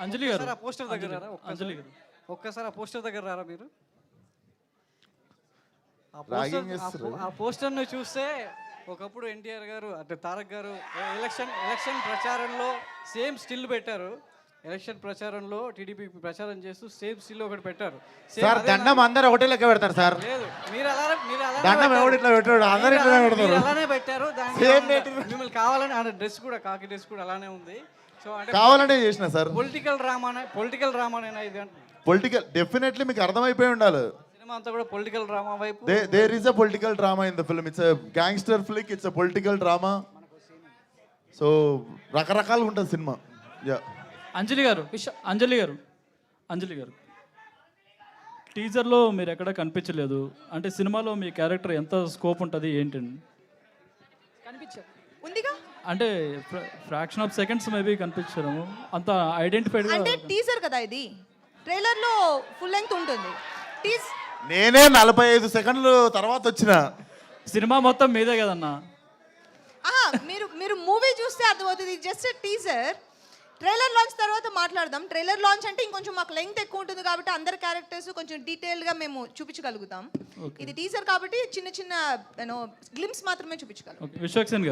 అంజలి గారు ఆ పోస్టర్ దగ్గర రారా? అంజలి గారు ఒక్కసారి ఆ పోస్టర్ దగ్గర రారా మీరు? Ragging చేస్తుర్రు. ఆ పోస్టర్ను చూస్తే ఒకప్పుడు ఎన్టీఆర్ గారు అంటే తారక్ గారు ఎలక్షన్ ప్రచారంలో సేమ్ స్టిల్ పెట్టారు. ఎలక్షన్ ప్రచారంలో టీడీపీ ప్రచారం చేస్తూ సేమ్ స్టిల్ ఒకటి పెట్టారు. Same సార్ అదే దండం అందరు ఒకటే లెక్క పెడతారు సార్. లేదు, మీరు అలానే దండం ఎవడు ఇట్లా పెట్టాడు, అందరు ఇట్లా పెడతారు. అలానే పెట్టారు. Same మిమ్మల్ని కావాలని ఆ డ్రెస్ కూడా కాకి డ్రెస్ కూడా అలానే ఉంది. సో అంటే కావాలంటే చేసిన సార్. పొలిటికల్ డ్రామానేనా ఇది అంటే పొలిటికల్ డెఫినెట్లీ మీకు అర్థమైపోయి ఉండాలి. సినిమా అంతా కూడా పొలిటికల్ డ్రామా వైపు. There is a political drama in the film. It's a gangster flick, it's a political drama. So రకరకాలుగా ఉంటుంది సినిమా. యా అంజలి గారు టీజర్లో మీరు ఎక్కడ కనిపించలేదు అంటే సినిమాలో మీ క్యారెక్టర్ ఎంత స్కోప్ ఉంటుంది ఏంటండి? కనిపించదు ఉందిగా అంటే ఫ్రాక్షన్ ఆఫ్ సెకండ్స్ మేబీ కనిపించడం అంత ఐడెంటిఫైడ్ అంటే టీజర్ కదా ఇది, ట్రైలర్ లో ఫుల్ లెంగ్త్ ఉంటుంది. నేనే 45 సెకండ్లు తర్వాత వచ్చిన సినిమా మొత్తం మీదే కదన్నా. మీరు మూవీ చూస్తే అర్థమవుతుంది. జస్ట్ టీజర్, ట్రైలర్ లాంచ్ తర్వాత మాట్లాడదాం. ట్రైలర్ లాంచ్ అంటే ఇంకొంచెం మాకు లెంగ్త్ ఎక్కువ ఉంటుంది కాబట్టి అందరి క్యారెక్టర్స్ కొంచెం డీటెయిల్డ్ గా మేము చూపించగలుగుతాం. ఇది టీజర్ కాబట్టి చిన్న చిన్న గ్లిమ్స్ మాత్రమే చూపించగలం. విశ్వక్సేన్ గారు